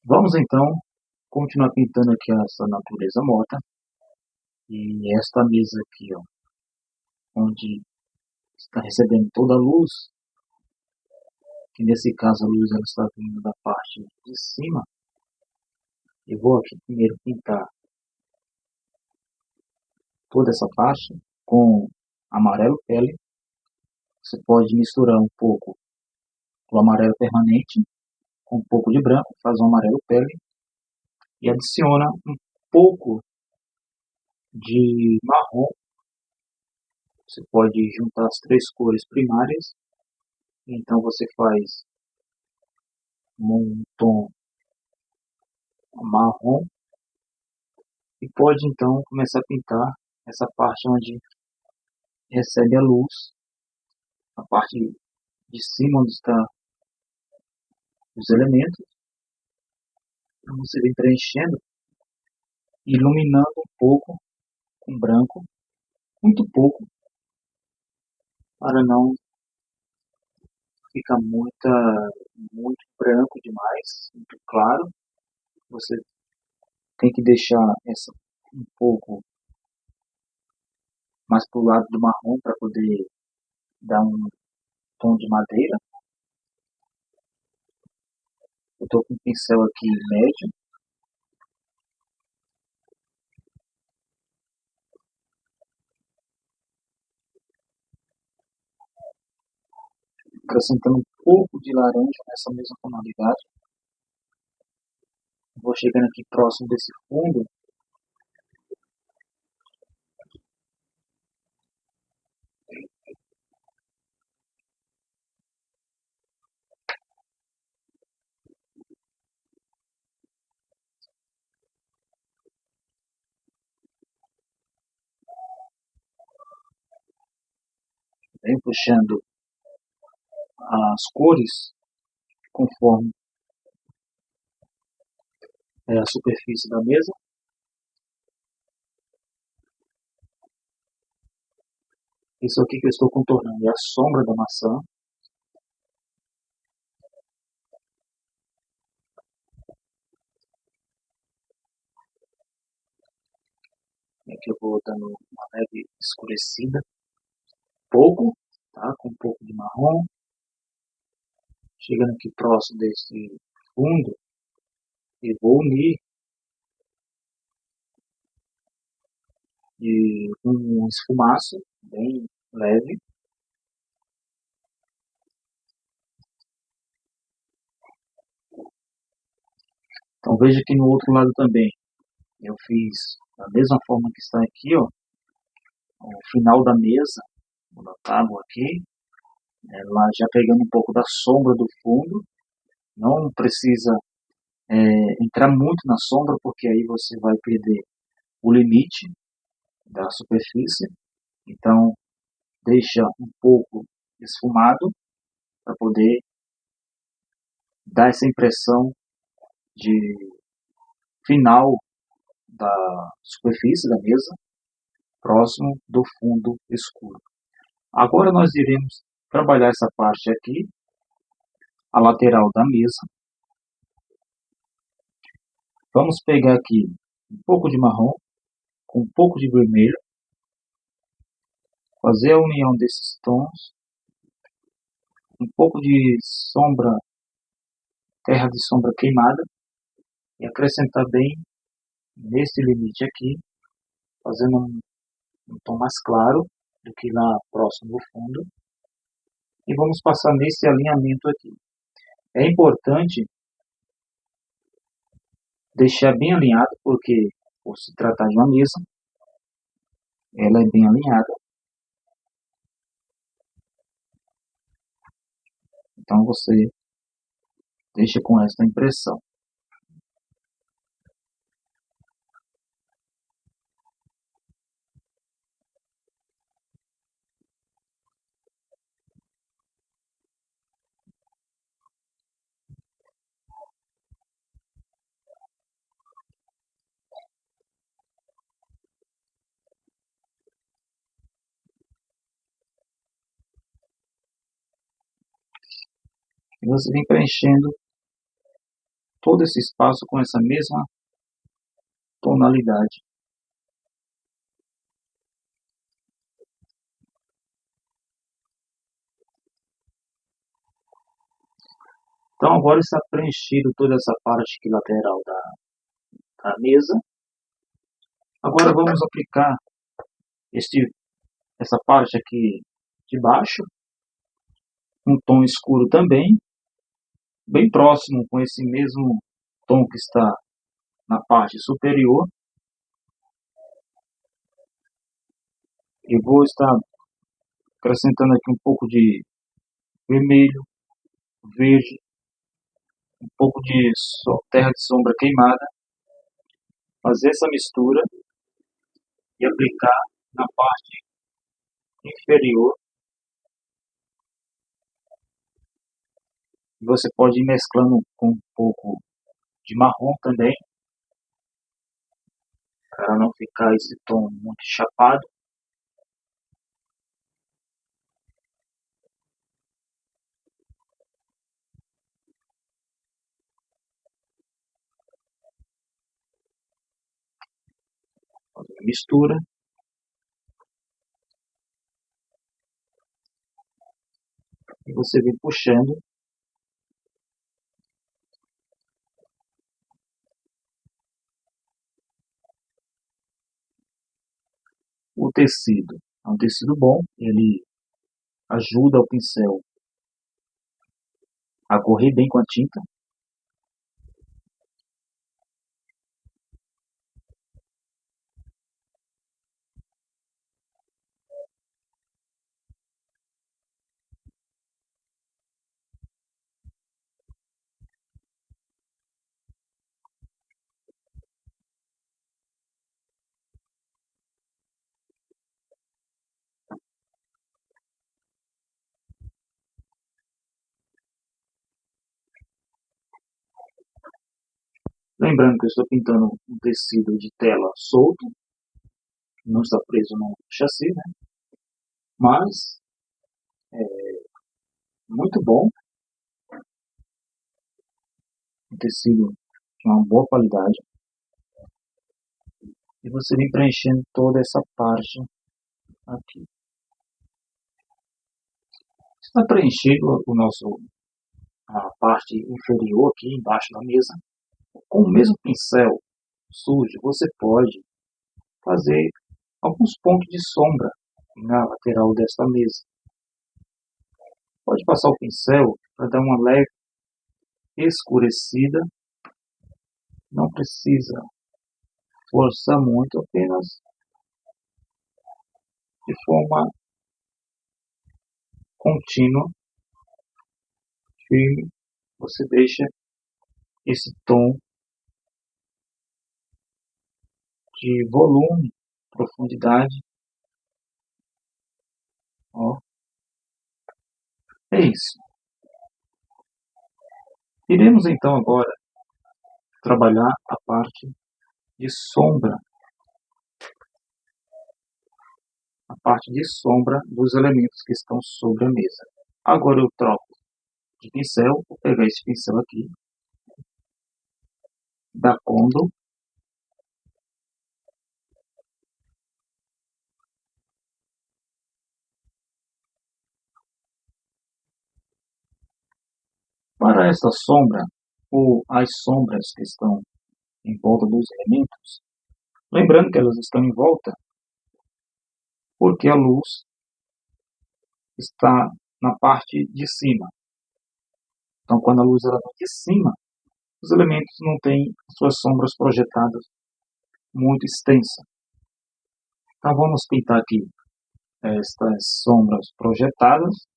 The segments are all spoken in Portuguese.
Vamos então continuar pintando aqui essa natureza morta e esta mesa aqui, ó, onde está recebendo toda a luz, que nesse caso a luz ela está vindo da parte de cima. Eu vou aqui primeiro pintar toda essa parte com amarelo pele. Você pode misturar um pouco do amarelo permanente com um pouco de branco, faz um amarelo pele e adiciona um pouco de marrom. Você pode juntar as três cores primárias, então você faz um tom marrom e pode então começar a pintar essa parte onde recebe a luz, a parte de cima onde está os elementos. Então você vem preenchendo, iluminando um pouco com branco, muito pouco, para não ficar muito branco demais, muito claro. Você tem que deixar essa um pouco mais para o lado do marrom para poder dar um tom de madeira. Eu estou com um pincel aqui médio, acrescentando um pouco de laranja nessa mesma tonalidade. Vou chegando aqui próximo desse fundo. Venho puxando as cores conforme a superfície da mesa. Isso aqui que eu estou contornando é a sombra da maçã. Aqui eu vou dando uma leve escurecida, pouco, tá? Com um pouco de marrom. Chegando aqui próximo desse fundo, e vou unir de um esfumaço bem leve. Então veja que no outro lado também eu fiz da mesma forma que está aqui, ó, o final da mesa, da tábua aqui, ela já pegando um pouco da sombra do fundo. Não precisa entrar muito na sombra, porque aí você vai perder o limite da superfície. Então deixa um pouco esfumado para poder dar essa impressão de final da superfície da mesa, próximo do fundo escuro. Agora nós iremos trabalhar essa parte aqui, a lateral da mesa. Vamos pegar aqui um pouco de marrom com um pouco de vermelho, fazer a união desses tons, um pouco de sombra, terra de sombra queimada, e acrescentar bem nesse limite aqui, fazendo um tom mais claro do que lá próximo do fundo. E vamos passar nesse alinhamento aqui. É importante deixar bem alinhado, porque por se tratar de uma mesa, ela é bem alinhada. Então você deixa com esta impressão. E você vem preenchendo todo esse espaço com essa mesma tonalidade. Então agora está preenchido toda essa parte aqui lateral da mesa. Agora vamos aplicar essa parte aqui de baixo, um tom escuro também, bem próximo com esse mesmo tom que está na parte superior. E vou estar acrescentando aqui um pouco de vermelho, verde, um pouco de terra de sombra queimada, fazer essa mistura e aplicar na parte inferior. Você pode ir mesclando com um pouco de marrom também, para não ficar esse tom muito chapado. Fazer a mistura. E você vem puxando o tecido. É um tecido bom, ele ajuda o pincel a correr bem com a tinta. Lembrando que eu estou pintando um tecido de tela solto, não está preso no chassi, né? Mas é muito bom, um tecido de uma boa qualidade. E você vem preenchendo toda essa parte aqui. Está preenchido a parte inferior aqui embaixo da mesa. Com o mesmo pincel sujo, você pode fazer alguns pontos de sombra na lateral desta mesa. Pode passar o pincel para dar uma leve escurecida. Não precisa forçar muito, apenas de forma contínua, firme. Você deixa esse tom de volume, profundidade. Ó, é isso. Iremos então agora trabalhar a parte de sombra, a parte de sombra dos elementos que estão sobre a mesa. Agora eu troco de pincel, vou pegar esse pincel aqui, da Condo, para esta sombra, ou as sombras que estão em volta dos elementos, lembrando que elas estão em volta porque a luz está na parte de cima. Então, quando a luz ela vem de cima, os elementos não têm suas sombras projetadas muito extensas. Então, vamos pintar aqui estas sombras projetadas,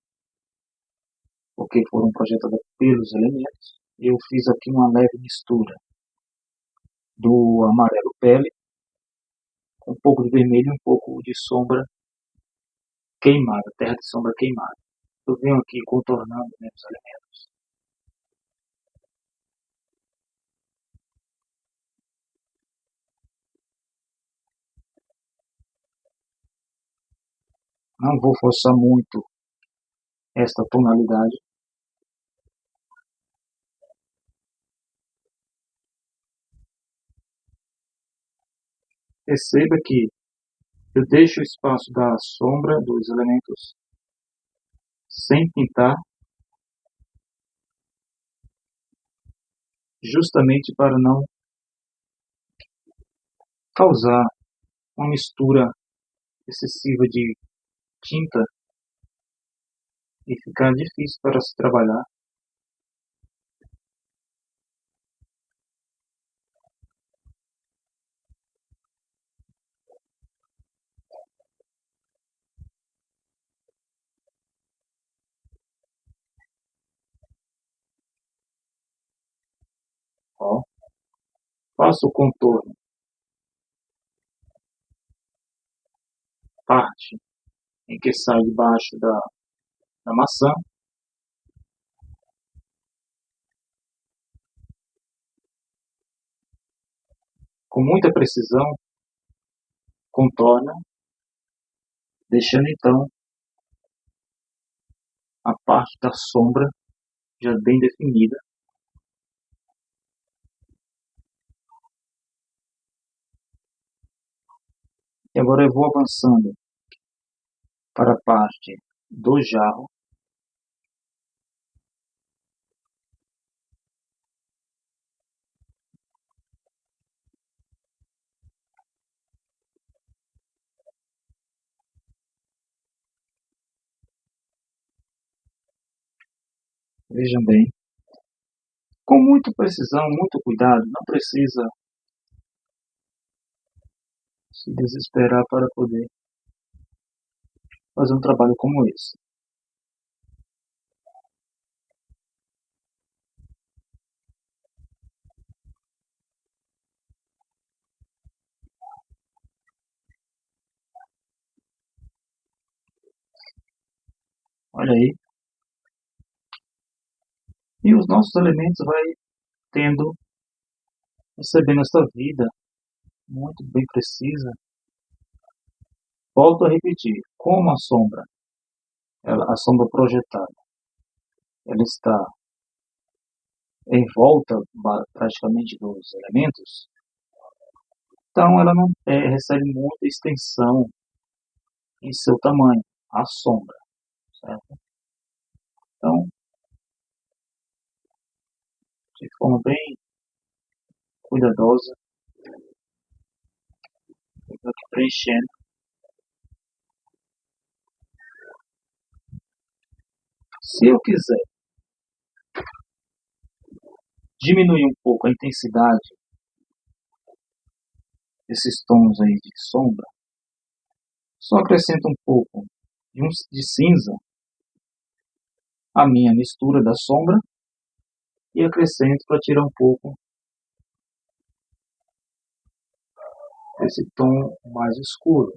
porque foram projetadas pelos elementos. Eu fiz aqui uma leve mistura do amarelo pele, com um pouco de vermelho e um pouco de sombra queimada, terra de sombra queimada. Eu venho aqui contornando os elementos. Não vou forçar muito esta tonalidade. Perceba que eu deixo o espaço da sombra dos elementos sem pintar, justamente para não causar uma mistura excessiva de tinta e ficar difícil para se trabalhar. Ó, faço o contorno, parte em que sai debaixo da maçã, com muita precisão, contorna, deixando então a parte da sombra já bem definida. E agora eu vou avançando para a parte do jarro. Vejam bem, com muita precisão, muito cuidado, não precisa se desesperar para poder fazer um trabalho como esse. Olha aí. E os nossos elementos vai tendo, recebendo essa vida muito bem precisa. Volto a repetir, como a sombra, a sombra projetada, ela está em volta praticamente dos elementos, então ela não recebe muita extensão em seu tamanho, a sombra, certo? Então, de forma bem cuidadosa, eu estou aqui preenchendo. Se eu quiser diminuir um pouco a intensidade desses tons aí de sombra, só acrescento um pouco de cinza à minha mistura da sombra e acrescento para tirar um pouco esse tom mais escuro.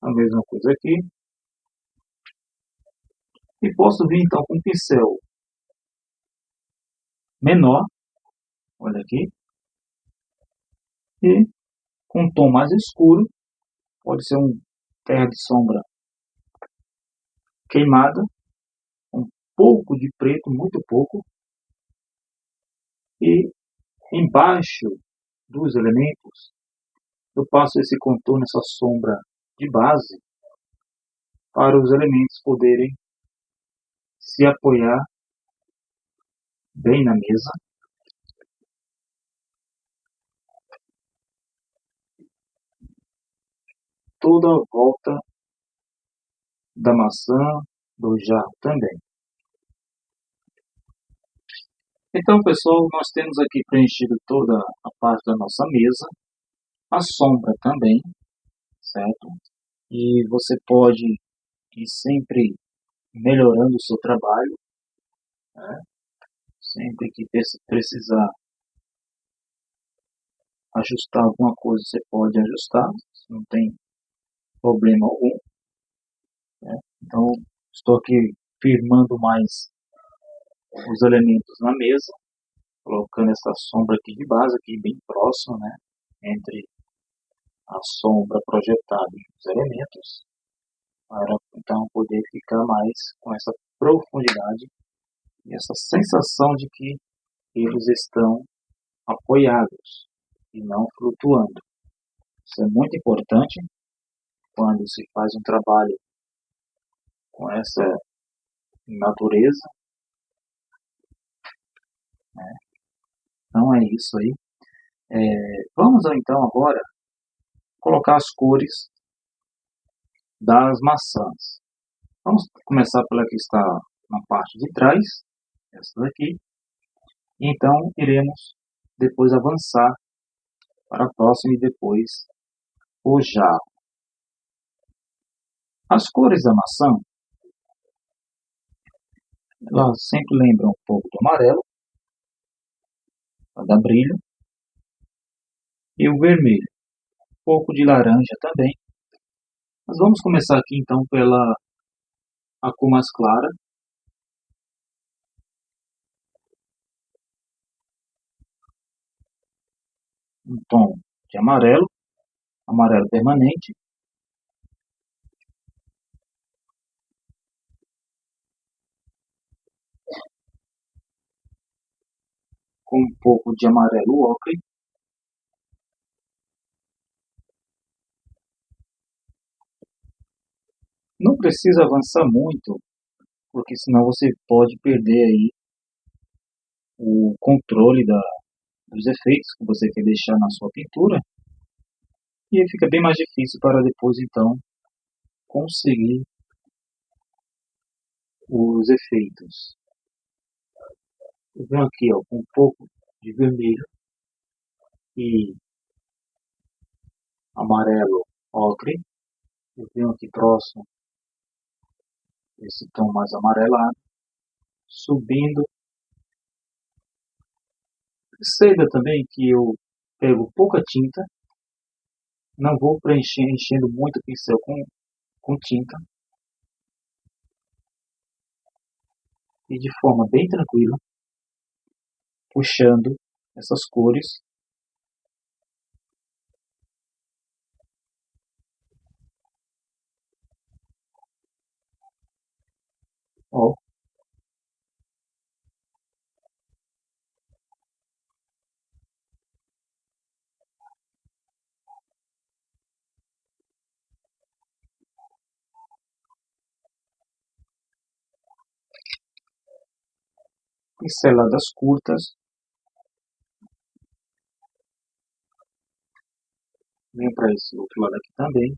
A mesma coisa aqui. E posso vir então com um pincel menor, olha aqui, e com um tom mais escuro, pode ser um terra de sombra queimada, um pouco de preto, muito pouco, e embaixo dos elementos eu passo esse contorno, essa sombra de base, para os elementos poderem se apoiar bem na mesa. Toda a volta da maçã, do jarro também. Então, pessoal, nós temos aqui preenchido toda a parte da nossa mesa, a sombra também, certo? E você pode ir sempre melhorando o seu trabalho, né? Sempre que precisar ajustar alguma coisa, você pode ajustar, não tem problema algum, né? Então, estou aqui firmando mais os elementos na mesa, colocando essa sombra aqui de base, aqui bem próximo, né, entre a sombra projetada e os elementos, para então poder ficar mais com essa profundidade e essa sensação de que eles estão apoiados e não flutuando. Isso é muito importante quando se faz um trabalho com essa natureza, né? Então é isso aí. Vamos então agora colocar as cores das maçãs. Vamos começar pela que está na parte de trás, essa daqui. Então iremos depois avançar para a próxima e depois o jarro. As cores da maçã, elas sempre lembram um pouco do amarelo, para dar brilho, e o vermelho, um pouco de laranja também. Mas vamos começar aqui então pela a cor mais clara, um tom de amarelo, amarelo permanente, com um pouco de amarelo ocre, não precisa avançar muito, porque senão você pode perder aí o controle dos efeitos que você quer deixar na sua pintura, e aí fica bem mais difícil para depois então conseguir os efeitos. Eu venho aqui ó, com um pouco de vermelho e amarelo ocre, eu venho aqui próximo esse tom mais amarelado, subindo. Perceba também que eu pego pouca tinta, não vou preencher, enchendo muito o pincel com tinta, e de forma bem tranquila, puxando essas cores. Ó, pinceladas curtas, venho para esse outro lado aqui também.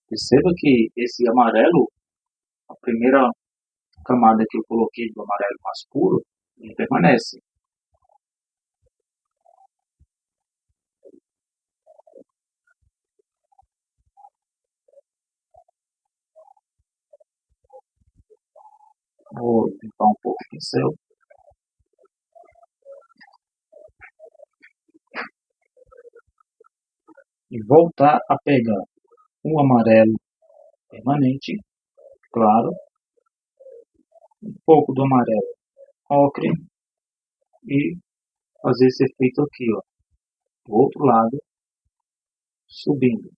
Perceba que esse amarelo, a primeira camada que eu coloquei do amarelo mais puro, ele permanece. Vou limpar um pouco o pincel. E voltar a pegar um amarelo permanente, claro, um pouco do amarelo ocre e fazer esse efeito aqui, ó, do outro lado, subindo.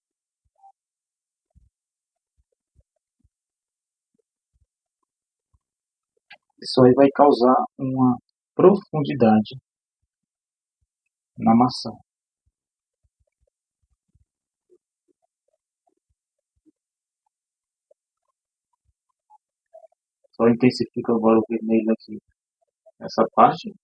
Isso aí vai causar uma profundidade na maçã. Só intensifica agora o vermelho aqui nessa parte.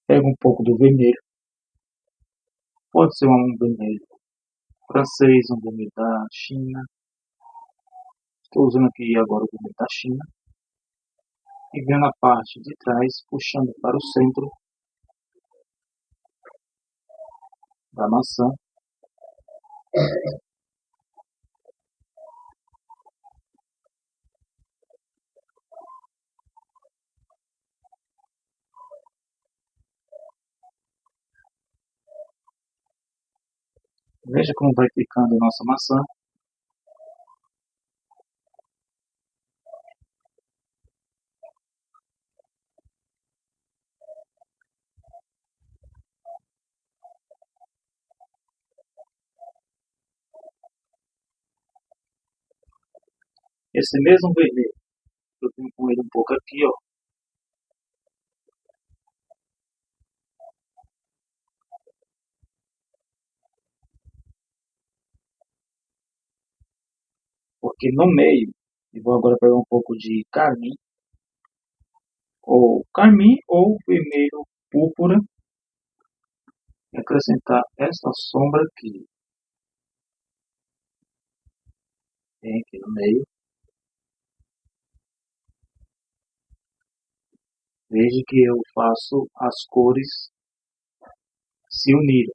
Pega um pouco do vermelho. Pode ser um vermelho francês, um vermelho da China. Estou usando aqui agora o vermelho da China. E vendo a parte de trás, puxando para o centro. da maçã. Veja como vai ficando a nossa maçã. Esse mesmo vermelho, eu tenho com ele um pouco aqui, ó. Porque no meio, eu vou agora pegar um pouco de carmim ou vermelho púrpura e acrescentar essa sombra aqui. Vem aqui no meio. Veja que eu faço as cores se unirem.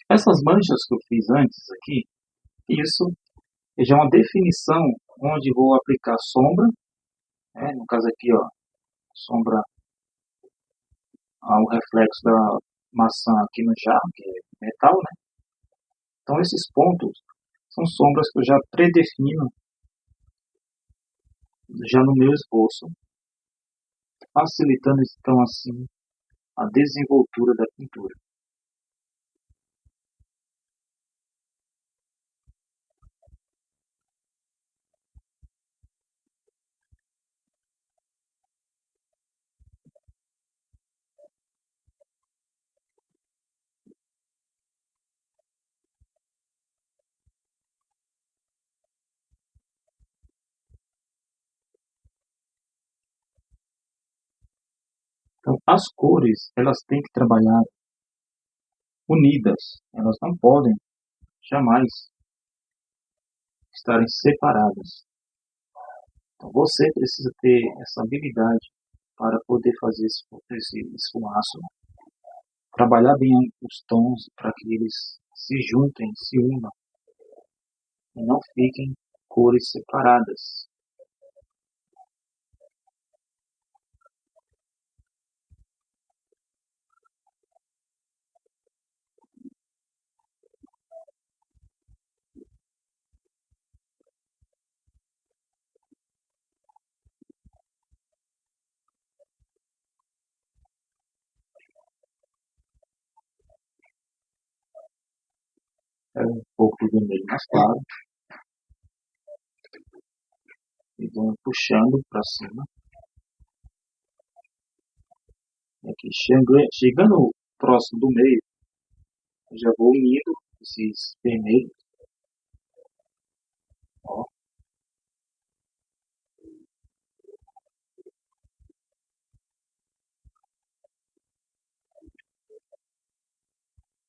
Essas manchas que eu fiz antes aqui, isso já é uma definição onde vou aplicar sombra, né? No caso aqui, ó, sombra ao reflexo da maçã aqui no jarro, que é metal, né? Então esses pontos são sombras que eu já predefino já no meu esboço, facilitando então assim a desenvoltura da pintura. Então as cores elas têm que trabalhar unidas, elas não podem jamais estarem separadas. Então você precisa ter essa habilidade para poder fazer esse esfumaço, trabalhar bem os tons para que eles se juntem, se unam e não fiquem cores separadas. É um pouco de vermelho mais claro e vou puxando para cima. E aqui chegando próximo do meio, eu já vou unindo esses vermelhos. Ó,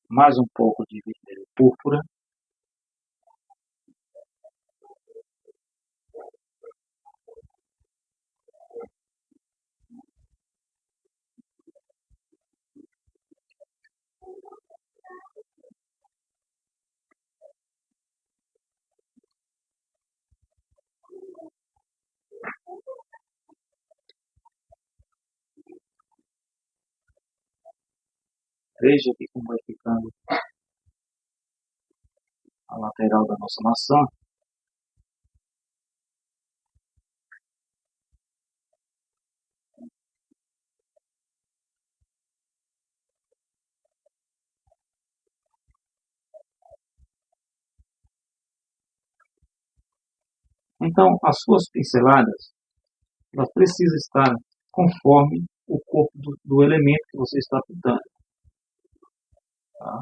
mais um pouco de vermelho púrpura. Veja aqui como vai ficando a lateral da nossa maçã. Então, as suas pinceladas elas precisam estar conforme o corpo do elemento que você está pintando. Tá?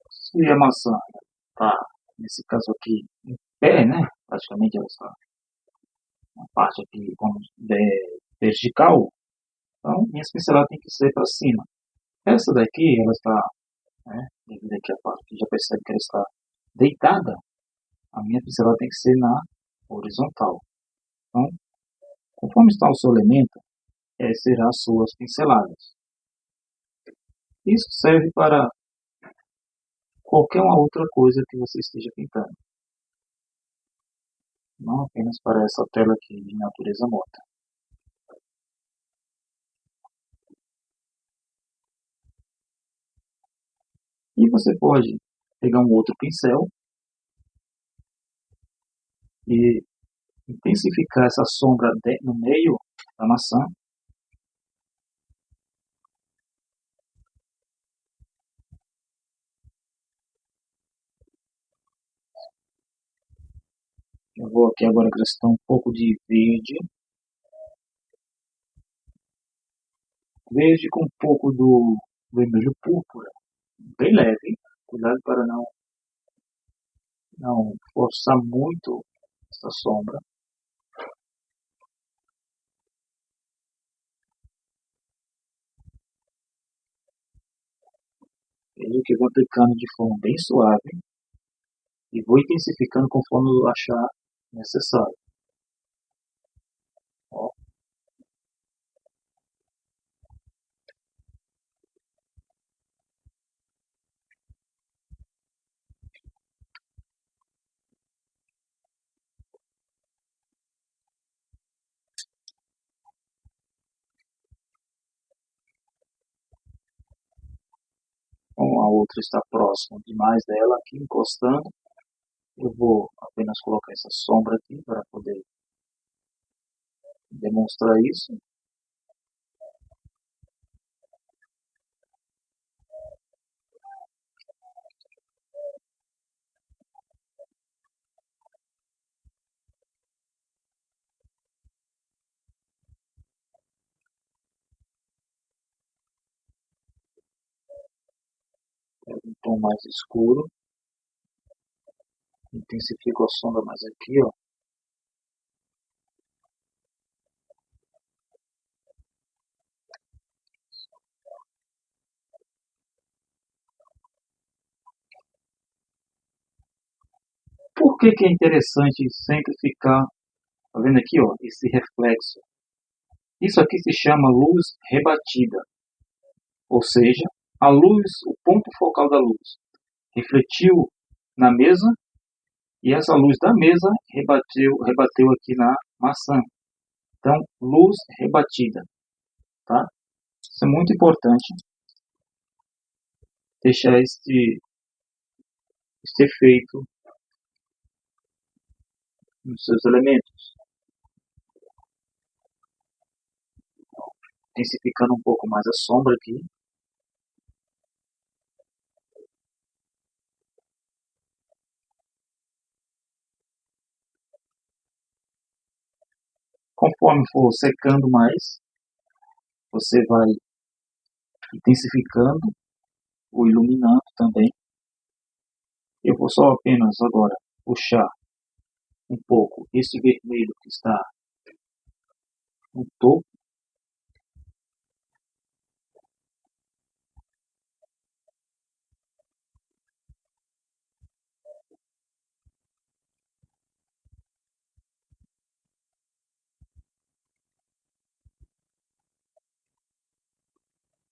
Se a maçã está, nesse caso aqui, em pé, né? Praticamente ela está na parte aqui, vamos, vertical, então minhas pinceladas tem que ser para cima. Essa daqui, ela está, né? Devido aqui a parte que já percebe que ela está deitada, a minha pincelada tem que ser na horizontal. Então, conforme está o seu elemento, serão as suas pinceladas. Isso serve para qualquer uma outra coisa que você esteja pintando, não apenas para essa tela aqui de natureza morta. E você pode pegar um outro pincel e intensificar essa sombra no meio da maçã. Eu vou aqui agora acrescentar um pouco de verde com um pouco do vermelho púrpura, bem leve. Cuidado para não forçar muito essa sombra. Veja que eu vou aplicando de forma bem suave e vou intensificando conforme eu achar necessário. Ó. Como a outra está próxima demais dela, aqui encostando, eu vou apenas colocar essa sombra aqui para poder demonstrar isso. Pego um tom mais escuro, intensifico a sombra mais aqui, ó. Por que é interessante sempre ficar, tá vendo aqui, ó, esse reflexo? Isso aqui se chama luz rebatida, ou seja, a luz, o ponto focal da luz, refletiu na mesa e essa luz da mesa rebateu aqui na maçã. Então, luz rebatida, tá? Isso é muito importante, deixar este efeito nos seus elementos, intensificando um pouco mais a sombra aqui. Conforme for secando mais, você vai intensificando ou iluminando também. Eu vou só apenas agora puxar um pouco esse vermelho que está no topo.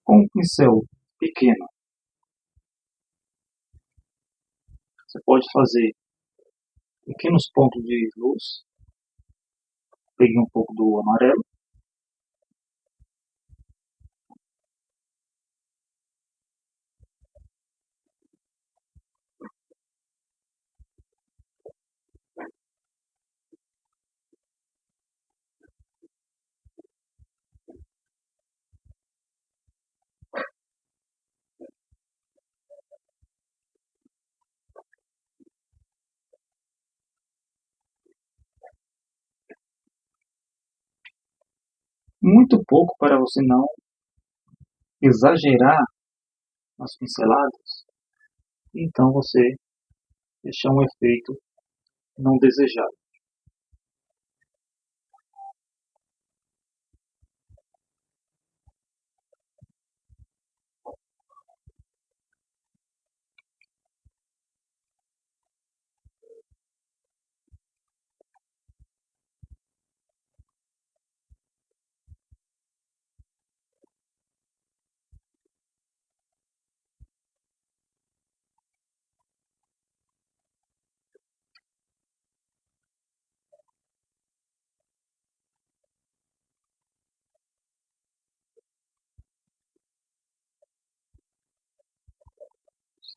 Com um pincel pequeno, você pode fazer pequenos pontos de luz. Peguei um pouco do amarelo. Muito pouco para você não exagerar nas pinceladas. Então você deixar um efeito não desejado.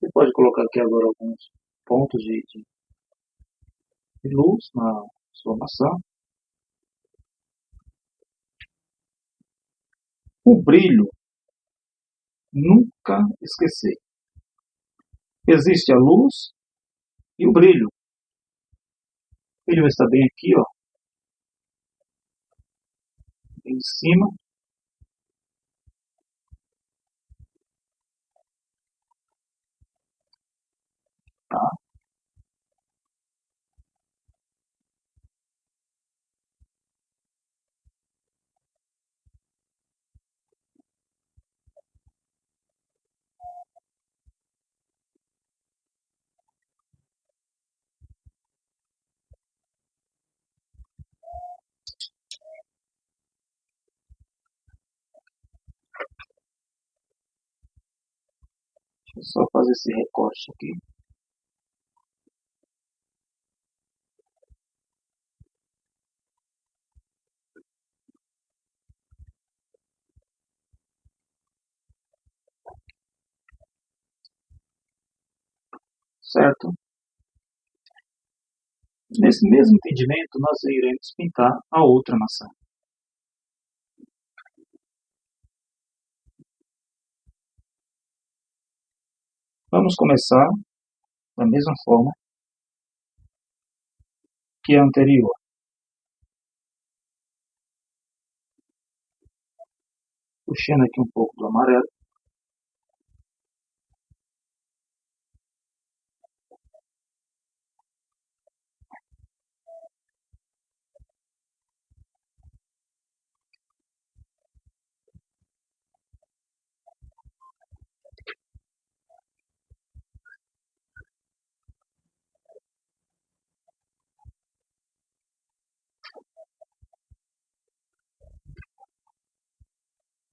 Você pode colocar aqui agora alguns pontos de luz na sua maçã. O brilho, nunca esquecer. Existe a luz e o brilho. O brilho está bem aqui, ó, bem em cima. Tá? Deixa eu só fazer esse recorte aqui. Certo? Nesse mesmo entendimento, nós iremos pintar a outra maçã. Vamos começar da mesma forma que a anterior. Puxando aqui um pouco do amarelo.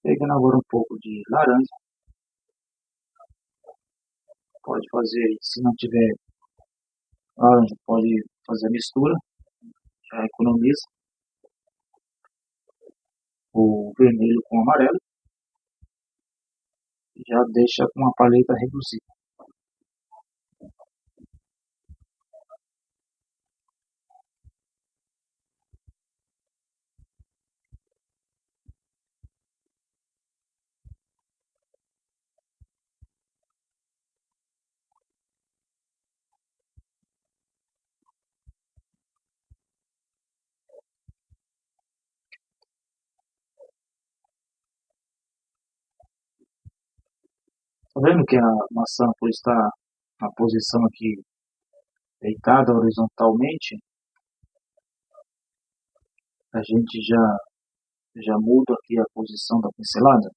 Pegando agora um pouco de laranja. Pode fazer, se não tiver laranja, pode fazer a mistura. Já economiza o vermelho com o amarelo. Já deixa com uma paleta reduzida. Tá vendo que a maçã, por estar na posição aqui deitada horizontalmente, a gente já muda aqui a posição da pincelada.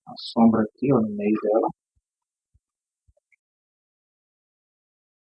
A sombra aqui, ó, no meio dela.